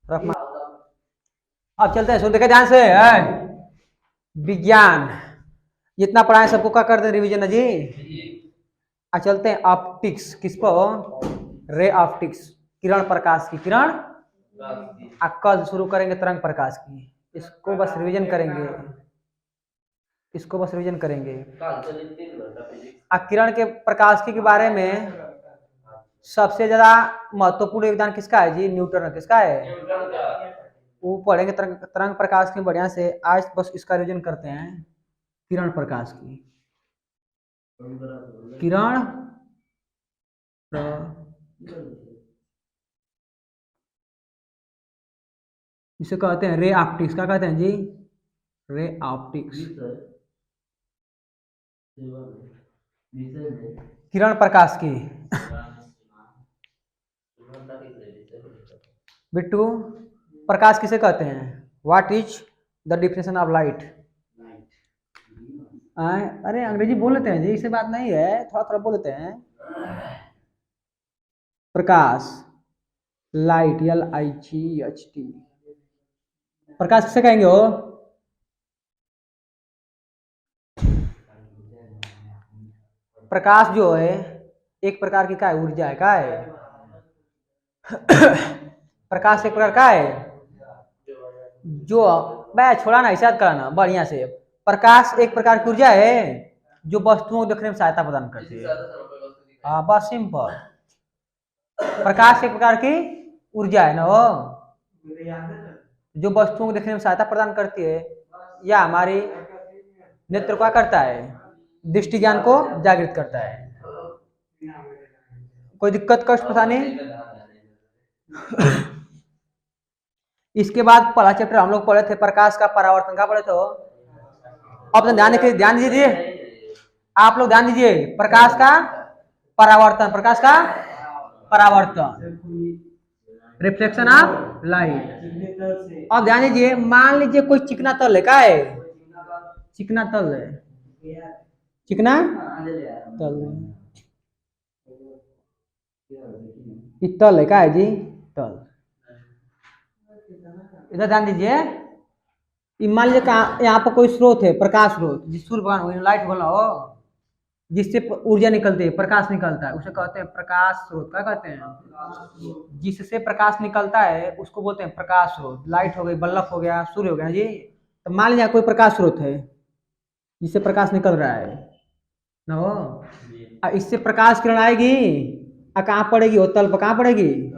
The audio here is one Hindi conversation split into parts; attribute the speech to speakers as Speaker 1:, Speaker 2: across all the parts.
Speaker 1: रखमा। अब चलते हैं, सुन देखे ध्यान से। विज्ञान जितना पढ़ाए सबको क्या कर दे रिवीजन है जी। अब चलते हैं ऑप्टिक्स, किसको? रे ऑप्टिक्स, किरण प्रकाश की, किरण। कल शुरू करेंगे तरंग प्रकाश की, इसको बस रिवीजन करेंगे, इसको बस रिवीजन करेंगे। किरण के प्रकाश के बारे में सबसे ज्यादा महत्वपूर्ण योगदान किसका है जी? न्यूटन। किसका है? वो पढ़ेंगे तरंग प्रकाश की बढ़िया से। आज बस इसका रिवीजन करते हैं, किरण प्रकाश की। किरण इसे कहते हैं रे ऑप्टिक्स। क्या कहते हैं जी? Ray optics. किरण प्रकाश की। बिट्टू, प्रकाश किसे कहते हैं? What is the definition of light? अरे अंग्रेजी बोल लेते हैं जी, इसे बात नहीं है, थोड़ा थोड़ा बोल लेते हैं। प्रकाश, लाइट, LIGHT। प्रकाश किसे कहेंगे हो? प्रकाश जो है एक प्रकार की क्या है? ऊर्जा है। क्या है? प्रकाश एक प्रकार का है जो, मैं छोड़ा ना, ऐसा कराना बढ़िया से। प्रकाश एक प्रकार की ऊर्जा है जो वस्तुओं को देखने में सहायता प्रदान करती है। हाँ बस सिंपल। प्रकाश एक प्रकार की ऊर्जा है ना वो, जो वस्तुओं को देखने में सहायता प्रदान करती है, या हमारी नेत्र क्या करता है? दृष्टि ज्ञान को जागृत करता है। कोई दिक्कत कष्ट परेशानी? इसके बाद पहला चैप्टर हम लोग पढ़े थे प्रकाश का परावर्तन। का पढ़े थे? अब ध्यान दीजिए, आप लोग ध्यान दीजिए। प्रकाश का परावर्तन, प्रकाश का परावर्तन, रिफ्लेक्शन ऑफ लाइट। अब ध्यान दीजिए, मान लीजिए कोई चिकना तल है। क्या है? चिकना तल है, चिकना तल है, तल है। क्या है जी? तल। इधर ध्यान दीजिए, मान लीजिए यहाँ पर कोई स्रोत है, प्रकाश स्रोत, जिस सूर्य भगवान लाइट बोला हो, जिससे ऊर्जा निकलती है, प्रकाश निकलता है, उसे कहते हैं प्रकाश स्रोत। क्या कहते हैं? जिससे प्रकाश निकलता है उसको बोलते हैं प्रकाश स्रोत। लाइट हो गई, बल्ब हो गया, सूर्य हो गया जी। तो मान लीजिए कोई प्रकाश स्रोत है जिससे प्रकाश निकल रहा है ना हो, इससे प्रकाश किरण आएगी, कहाँ पड़ेगी? वो तल पर। कहाँ पड़ेगी?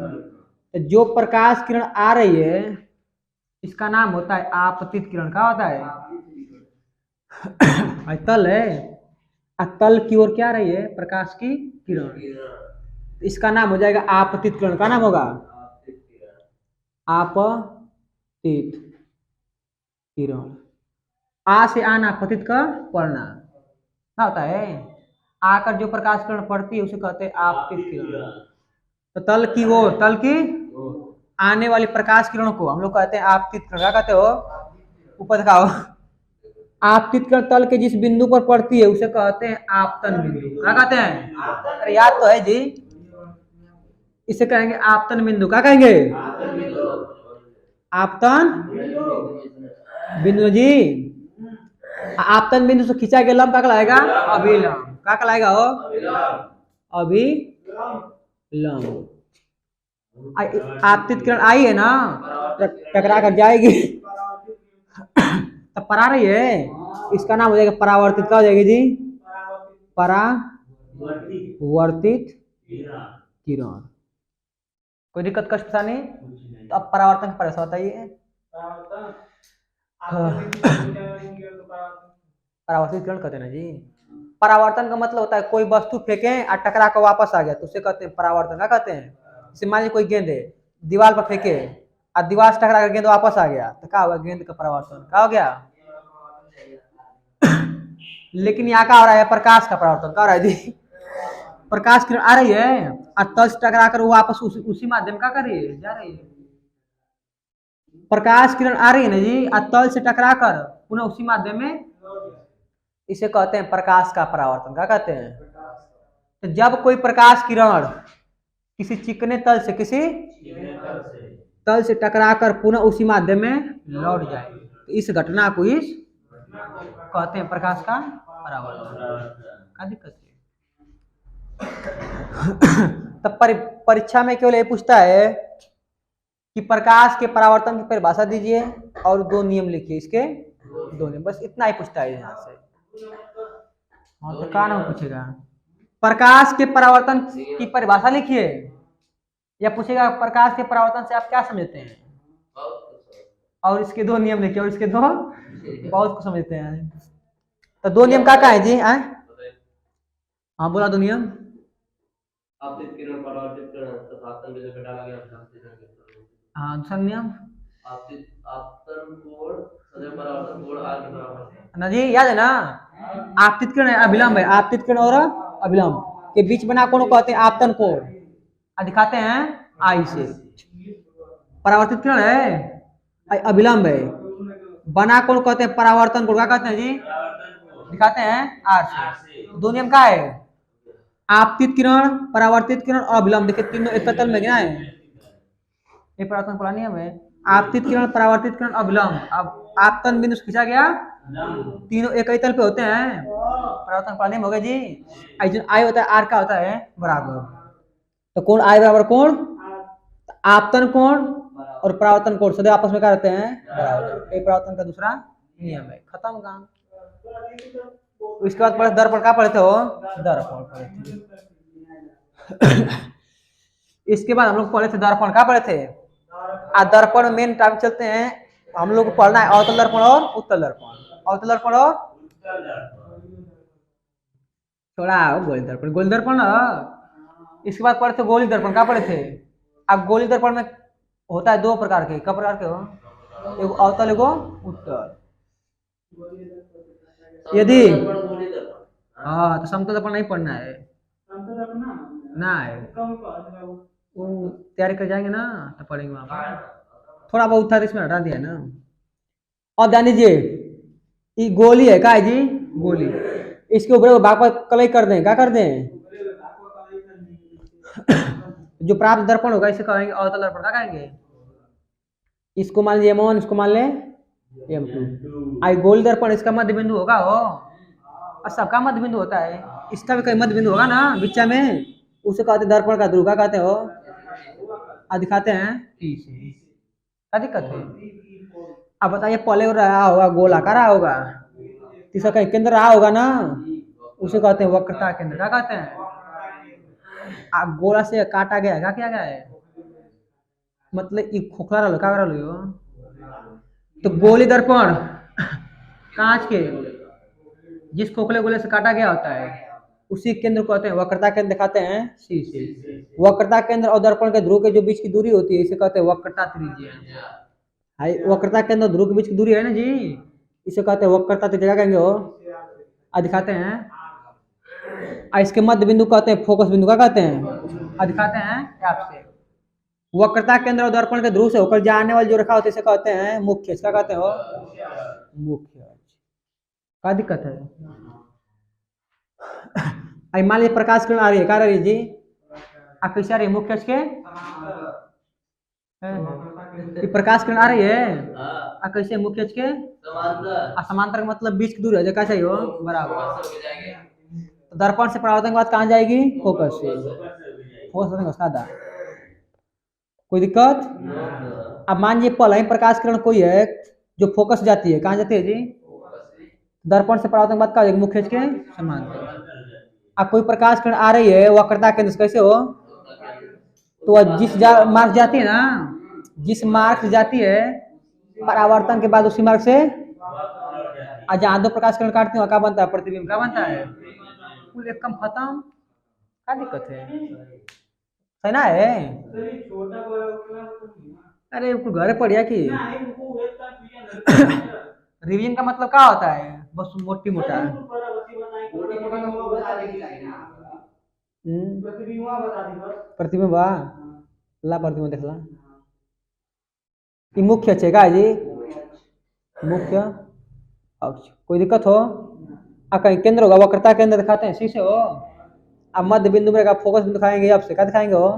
Speaker 1: जो प्रकाश किरण आ रही है इसका नाम होता है आपतित किरण। का होता है? तल है, तल की ओर क्या रही है? प्रकाश की किरण। इसका नाम हो जाएगा आपतित किरण। का नाम होगा आपतित किरण। आ से आना, पतित का पढ़ना। क्या होता है? आकर जो प्रकाश किरण पड़ती है उसे कहते हैं आपतित किरण। तो तल की ओर, तल की आने वाली प्रकाश किरण को हम लोग कहते हैं आपतित किरण। क्या कहते हो? ऊपर दिखाओ। आपतित किरण तल के जिस बिंदु पर पड़ती है उसे कहते हैं आपतन बिंदु। क्या कहते हैं? अरे याद तो है जी, इसे कहेंगे आपतन बिंदु। क्या कहेंगे? आपतन बिंदु जी। आपतन बिंदु से खींचा गया लंब क्या कहलाएगा? अभिलंब। क्या कहलाएगा हो? अभिलंब। आपतित किरण आई है ना, टकरा कर जाएगी तब पर आ रही है, इसका नाम हो जाएगा परावर्तित। क्या हो जाएगी जी? परावर्तित किरण। कोई दिक्कत कष्ट परेशानी? तो अब परावर्तन पर ऐसा बताइए। परावर्तित किरण कहते हैं ना जी। परावर्तन का मतलब होता है कोई वस्तु फेंके और टकरा कर वापस आ गया तो उसे कहते हैं परावर्तन। क्या कहते हैं? जैसे मान लीजिए कोई गेंद है, दीवार पर फेंके और दीवार से टकरा कर गेंद वापस आ गया तो क्या होगा? गेंद का परावर्तन। क्या हो गया? लेकिन यहाँ का हो रहा है प्रकाश का परावर्तन। क्या हो रहा है जी? प्रकाश किरण आ रही है और तल से टकरा कर वो वापस उसी माध्यम का कर रही है, जा रही है। प्रकाश किरण आ रही है ना जी, और तल से टकरा कर पुनः उसी माध्यम में, इसे कहते हैं प्रकाश का परावर्तन। क्या कहते हैं? तो जब कोई प्रकाश किरण किसी चिकने तल से, किसी तल से टकराकर पुनः उसी माध्यम में लौट जाए, तो इस घटना को इस कहते हैं प्रकाश का परावर्तन। क्या दिक्कत है? तब परीक्षा में केवल ये पूछता है कि प्रकाश के परावर्तन की परिभाषा दीजिए और 2 नियम लिखिए, इसके 2 नियम, बस इतना ही पूछता है यहाँ से। हाँ तो क्या नाम पूछेगा? प्रकाश के परावर्तन की परिभाषा लिखिए, या पूछेगा प्रकाश के परावर्तन से आप क्या समझते हैं, और इसके 2 नियम लिखिए, और इसके 2 बहुत कुछ समझते हैं। तो 2 नियम क्या है जी? हाँ बोला 2 नियम।
Speaker 2: आपतित किरण, परावर्तित किरण तथा आपतन बिंदु पे डाला गया
Speaker 1: हाँ दूसरा नियम
Speaker 2: आपतन कोण सदैव परावर्तन कोण r के बराबर है
Speaker 1: ना जी, याद है ना? आपतित किरण है, अभिलंब है, आपतित किरण और अभिलंब के बीच बना कोण कहते हैं आपतन कोण, दिखाते हैं आई से। परावर्तित किरण है, अभिलंब है, बना कोण कहते हैं परावर्तन कोण, क्या कहते हैं जी? दिखाते हैं आर से। 2 नियम क्या है? आपतित किरण, परावर्तित किरण और अभिलंब, देखिए तीनों एक तल में गिना है, ये परावर्तन का नियम है। आपतित किरण, परावर्तित किरण, अभिलंब, अब आपतन बिंदु से खींचा गया, तीनों एक ही तल पे होते हैं, परावर्तन का नियम हो गया जी। आई होता है आर का होता है बराबर, तो कोण आई बराबर कोण आपतन कोण और परावर्तन कोण सदैव आपस में क्या रहते हैं? बराबर। एक परावर्तन का दूसरा नियम है, खत्म काम। इसके बाद पढ़े दर्पण, क्या पढ़े थे हो? दर्पण पढ़े थे। इसके बाद हम लोग पढ़े थे दर्पण, क्या पढ़े थे? दर्पण में मेन टाइम चलते हैं, हम लोग को पढ़ना है अवतल दर्पण और उत्तल दर्पण, अवतल दर्पण और थोड़ा गोली दर्पण, गोली दर्पण। इसके बाद पढ़े थे गोली दर्पण, क्या पढ़े थे? अब गोली दर्पण में होता है 2 प्रकार के, क्या प्रकार के हो? एगो अवतल, एगो उत्तल। यदि हाँ तो समतल दर्पण नहीं पढ़ना है ना, है वो तैयारी कर जाएंगे ना तो पढ़ेंगे वहां पर, थोड़ा बहुत था इसमें हटा दिया ना। और ध्यान दीजिए, ये गोली है, क्या है जी? गोली। इसके ऊपर भाग पर कलई कर दें, क्या कर दें? जो प्राप्त दर्पण होगा इसे कहेंगे अवतल दर्पण, क्या कहेंगे? इसको मान लीजिए M1, इसको मान ले M2। आई गोली दर्पण, इसका मध्य बिंदु होगा हो, और सबका मध्य बिंदु होता है, इसका भी कहीं मध्य बिंदु होगा ना बीच में, उसे कहते हैं दर्पण का ध्रुव, क्या कहते हो? दिखाते हैं P से। क्या दिक्कत है? अब बताइए, पहले रहा होगा गोलाकार रहा होगा, तीसरा कहीं केंद्र रहा होगा ना, उसे कहते हैं वक्रता केंद्र, क्या कहते हैं? आप गोला से काटा गया, क्या किया गया है? मतलब ये खोखला रहा, क्या कर लो? तो गोली दर्पण कांच के जिस खोखले गोले से काटा गया होता है उसी केंद्र को कहते हैं वक्रता केंद्र, दिखाते हैं सी से। वक्रता केंद्र और दर्पण के ध्रुव के जो बीच की दूरी होती है इसे कहते हैं वक्रता त्रिज्या। वक्रता केंद्र और ध्रुव के बीच की दूरी है ना जी, इसे कहते हैं वक्रता त्रिज्या, कहेंगे हो? दिखाते हैं, इसके मध्य बिंदु कहते हैं फोकस बिंदु, क्या कहते हैं? दिखाते हैं आपसे। वक्रता केंद्र और दर्पण के ध्रुव से होकर जाने वाली जो रेखा होती है इसे कहते हैं मुख्य, क्या कहते हो? मुख्य। क्या दिक्कत है? मान लीजिए प्रकाश किरण आ रही है, क्या रही जी? कैसे आ रही है? मुख्य के प्रकाश किरण आ रही है, कैसे? मुख्य के समांतर का मतलब बीच की दूरी है, क्या चाहिए हो? बराबर। तो दर्पण से परावर्तन के बाद कहाँ जाएगी? फोकस से। फोकस का कोई दिक्कत? अब मान लीजिए पहला ही प्रकाश किरण कोई है जो फोकस जाती है, कहाँ जाती है जी? दर्पण से परावर्तन के बाद क्या? मुख्य के समांतर। अब कोई प्रकाश किरण आ रही है वक्रता केंद्र से, कैसे हो? तो जिस मार्ग जाती है ना, जिस मार्ग से जाती है परावर्तन के बाद उसी मार्ग से जहाँ 2 प्रकाश किरण काटती है क्या बनता है? प्रतिबिंब। क्या बनता है? कुल एकदम खत्म। क्या दिक्कत है? सही ना है? अरे घर पढ़िया कि रिवीजन का मतलब क्या होता है? बस मोटी मोटा प्रतिबिंब ला प्रतिबिंब देखला मुख्य है का जी? मुख्य अक्ष। कोई दिक्कत हो? कहीं केंद्र होगा, वक्रता केंद्र दिखाते हैं शीशे हो। अब मध्य बिंदु में फोकस बिंदु दिखाएंगे, आपसे क्या दिखाएंगे हो?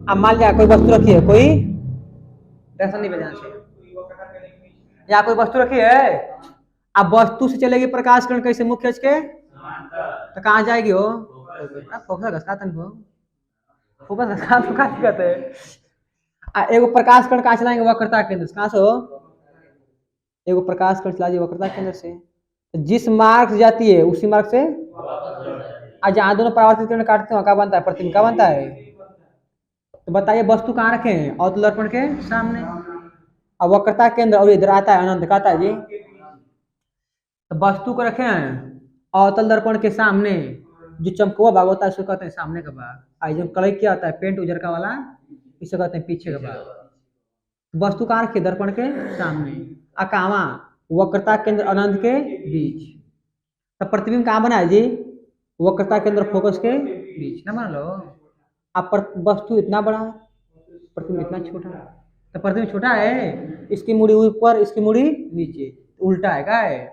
Speaker 1: अब मान लिया कोई वस्तु रखी है, कोई टेंशन नहीं ध्यान से। यहाँ कोई वस्तु रखी है, अब वस्तु से चलेगी प्रकाश किरण कैसे मुख्य अक्ष के, तो कहाँ जाएगी हो, फोकस घसका तन को, फोकस घसका तो क्या दिक्कत है। एगो प्रकाश कण कहाँ चलाएंगे, वक्रता केंद्र से, कहाँ से हो, एगो प्रकाश कण चला वक्रता केंद्र से, तो जिस मार्ग से जाती है उसी मार्ग से, आज जहाँ दोनों परावर्तित किरण काटते हैं क्या बनता है, प्रतिबिंब क्या बनता है। तो बताइए वस्तु कहाँ रखे हैं, अवतल दर्पण के सामने, अब वक्रता केंद्र और इधर आता है अनंत, कहता है जी, तो वस्तु को रखे हैं अवतल दर्पण के सामने, जो चमकुआ भाग होता है उसको कहते हैं सामने का भाग, आज जो कलर क्या होता है पेंट उजर का वाला, इसे कहते हैं पीछे का भाग। वस्तु कहाँ रखी, दर्पण के सामने, अकामा वक्रता केंद्र अनंत के बीच, तो प्रतिबिंब कहाँ बना है जी, वक्रता केंद्र फोकस के बीच ना, मान लो अब वस्तु इतना बड़ा, प्रतिबिंब इतना छोटा, तो प्रतिबिंब छोटा है, इसकी मुड़ी ऊपर इसकी मुड़ी नीचे, उल्टा है क्या है,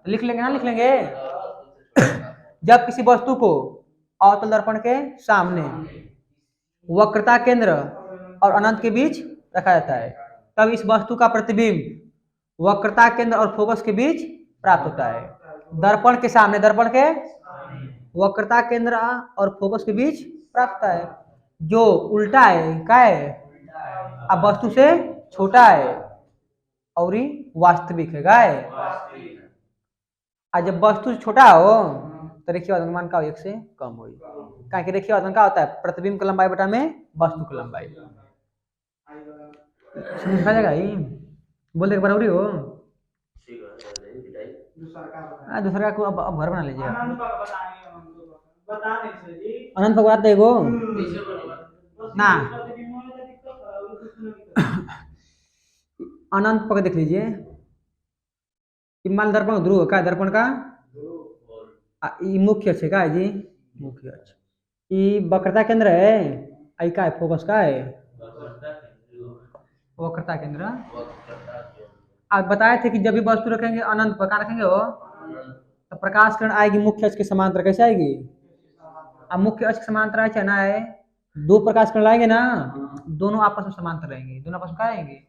Speaker 1: तो लिख लेंगे ना, लिख लेंगे। जब किसी वस्तु को अवतल दर्पण के सामने, वक्रता केंद्र और अनंत के बीच रखा जाता है, तब इस वस्तु का प्रतिबिंब वक्रता केंद्र और फोकस के बीच प्राप्त होता है। दर्पण के सामने, दर्पण के वक्रता केंद्र और फोकस के बीच प्राप्त होता है, जो उल्टा है क्या है, अब वस्तु से छोटा है और ही वास्तविक है क्या है। जब वस्तु छोटा हो तो रेखीय अनुमान का 1 से कम हो, क्या कि रेखीय अनुमान क्या होता है, प्रतिबिंब का लंबाई बटा में वस्तु की लंबाई, समझ जाएगा ही, बोल दे बराबरी हो। दूसरा को अब घर बना लीजिए, अनंत भगवान देखो ना, अनंत पकड़ देख लीजिए, मान दर्पण ध्रुव का, दर्पण का मुख्य अक्ष का है जी, मुख्य अक्ष, ये वक्रता केंद्र है, आई का है फोकस का है, वक्रता केंद्र। आप बताए थे कि जब भी वस्तु रखेंगे अनंत पर, कहाँ रखेंगे हो, तो प्रकाश किरण आएगी मुख्य अक्ष के समांतर, कैसे आएगी, अब मुख्य अक्ष के समांतर आए ना है, दो प्रकाश किरण लाएंगे ना, दोनों आपस में समांतर रहेंगे, दोनों आपस में क्या रहेंगे,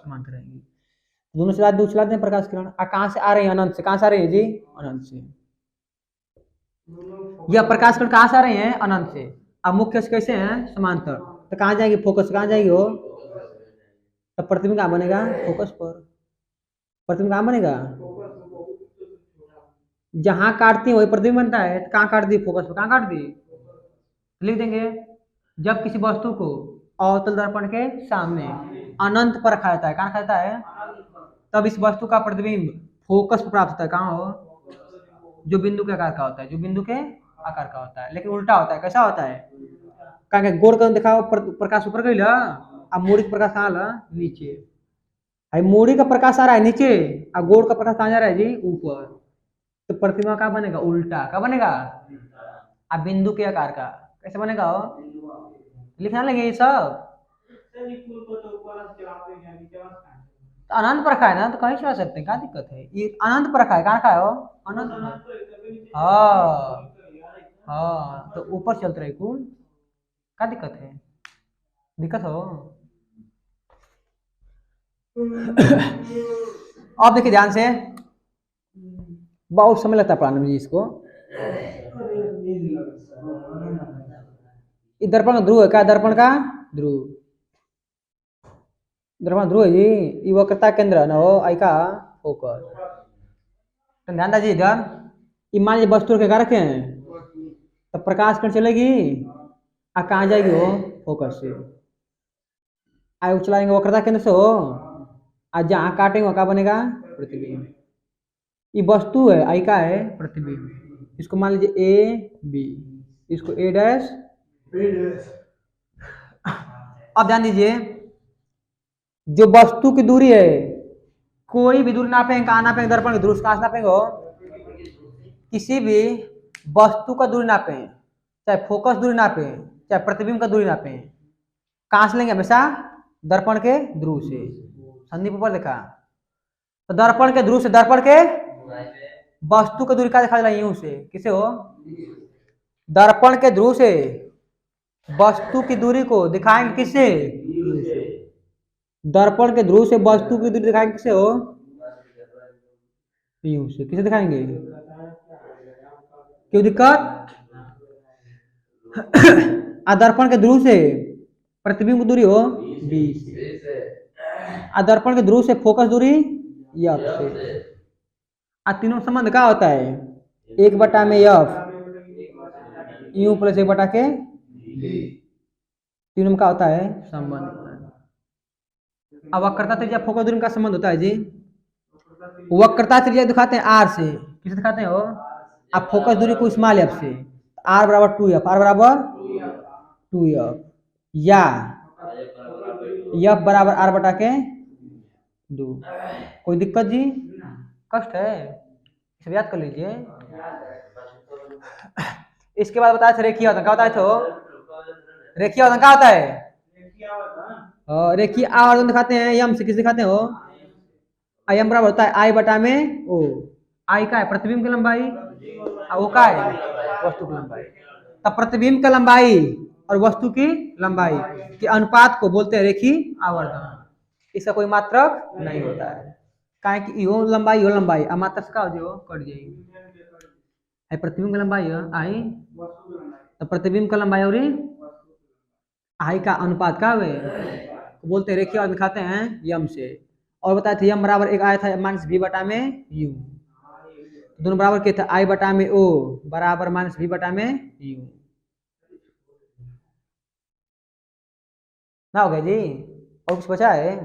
Speaker 1: समांतर रहेंगे, दोनों चला दो चलाते हैं प्रकाश किरण, कहाँ से आ रहे हैं, अनंत से, कहाँ से आ रहे हैं जी, अनंत से, यह प्रकाश किरण कहाँ से आ रहे हैं, अनंत से, अब मुख्य अक्ष कैसे हैं, समांतर, तो कहाँ जाएगी, फोकस कहाँ जाएगी हो, तो प्रतिबिंब कहाँ बनेगा, फोकस पर, प्रतिबिंब कहाँ बनेगा, जहां काटती है वही प्रतिबिंब बनता है, तो कहाँ काट दी, फोकस पर, कहाँ काट दी, लिख देंगे। जब किसी वस्तु को अवतल दर्पण के सामने अनंत पर रखा जाता है, कहाँ रखा जाता है, तब इस वस्तु का प्रतिबिंब फोकस पर प्राप्त होता है, कहाँ हो, जो बिंदु के आकार का होता है, जो बिंदु के आकार का होता है, लेकिन उल्टा होता है, कैसा होता है, कहाँ गोड़ कर दिखाओ, प्रकाश ऊपर गई, अब मूड़ी का प्रकाश कहाँ ला, नीचे, मूड़ी का प्रकाश आ रहा है नीचे, और गोड़ का प्रकाश कहाँ जा रहा है जी, ऊपर, तो प्रतिमा का बनेगा उल्टा, का बनेगा, अब बिंदु के आकार का, कैसे बनेगा हो, लिखना लेंगे ये सब, तो अनंत पर रखा है ना, तो कहीं चला सकते हैं, क्या दिक्कत है, ये अनंत पर रखा है, कहाँ रखा है हो, अनंत, हाँ, तो ऊपर चलते रहे कुल, क्या दिक्कत है, दिक्कत हो। अब देखिए ध्यान से, बहुत समय लगता है पढ़ाने में इसको, दर्पण का ध्रुव है क्या, दर्पण का ध्रुव, दर्पण ध्रुव है जी, ये वक्रता केंद्र ना हो, आई का फोकस, तो ध्यान दीजिए इधर, मान लीजिए वस्तु के रखे हैं, तो प्रकाश किरण चलेगी, कहाँ जाएगी हो, फोकस से, आगे चलाएंगे वक्रता केंद्र से हो, आज जहाँ काटेंगे वहाँ बनेगा प्रतिबिंब, ये वस्तु है, आई का है प्रतिबिंब, इसको मान लीजिए ए बी, इसको ए डैश, अब ध्यान दीजिए, जो वस्तु की दूरी है, कोई भी दूरी नापेंगे, कहाँ नापेंगे, दर्पण की दूरी, कहाँ नापेंगे हो, किसी भी वस्तु का दूरी नापें, चाहे फोकस दूरी नापें, चाहे प्रतिबिंब का दूरी नापें, कहाँ से लेंगे, हमेशा दर्पण के ध्रुव से, संदीप ऊपर देखा, तो दर्पण के ध्रुव से, दर्पण के वस्तु का दूरी का दिखा यूं से, किसे हो, दर्पण के ध्रुव से वस्तु की दूरी को दिखाएंगे किससे, दर्पण के ध्रुव से वस्तु की दूरी दिखाएंगे किसे हो? यूं से। किसे दिखाएंगे? क्यों दिक्कत? दर्पण के ध्रुव से प्रतिबिंब की दूरी हो बी से। दर्पण के ध्रुव से फोकस दूरी एफ से। तीनों में संबंध क्या होता है? 1/में एफ यू प्लस 1 के तीनों में क्या होता है? संबंध होता है। अब वक्रता त्रिज्या फोकस दूरी का संबंध होता है जी। वक्रता त्रिज्या दिखाते हैं आर से। किसे दिखाते हैं हो? आप फोकस दूरी को स्मॉल एफ से। आर बराबर 2f, आर बराबर 2f, या एफ बराबर आर बटा के 2। कोई दिक्कत जी? कष्ट है? इसे याद कर लीजिए। इसके बाद बताया था रेखीय आवर्तन। क्या बताया था? रेखीय आवर्तन क्या होता है? रेखीय आवर्तन दिखाते हैं यम से। किस दिखाते हो? यम बराबर होता है आई बटा में ओ। आई का है प्रतिबिंब की लंबाई, वो का है वस्तु की लंबाई। तब प्रतिबिंब की लंबाई और वस्तु की लंबाई के अनुपात को बोलते हैं रेखीय आवर्तन। इसका कोई मात्रक नहीं होता है। काहे कि यो लंबाई आ मात्रक का जो कट जाएगी। प्रतिबिंब की लंबाई आई, तो प्रतिबिंब का लंबाई और आई का अनुपात का वे बोलते हैं रेखीय आवर्तन दिखाते हैं यम से। और बताए थे यम बराबर एक आया था माइनस बी बटा में यू। दोनों बराबर क्या था? आई बटा में ओ बराबर माइनस बी बटा में यू। ना हो गया जी? और कुछ बचा है?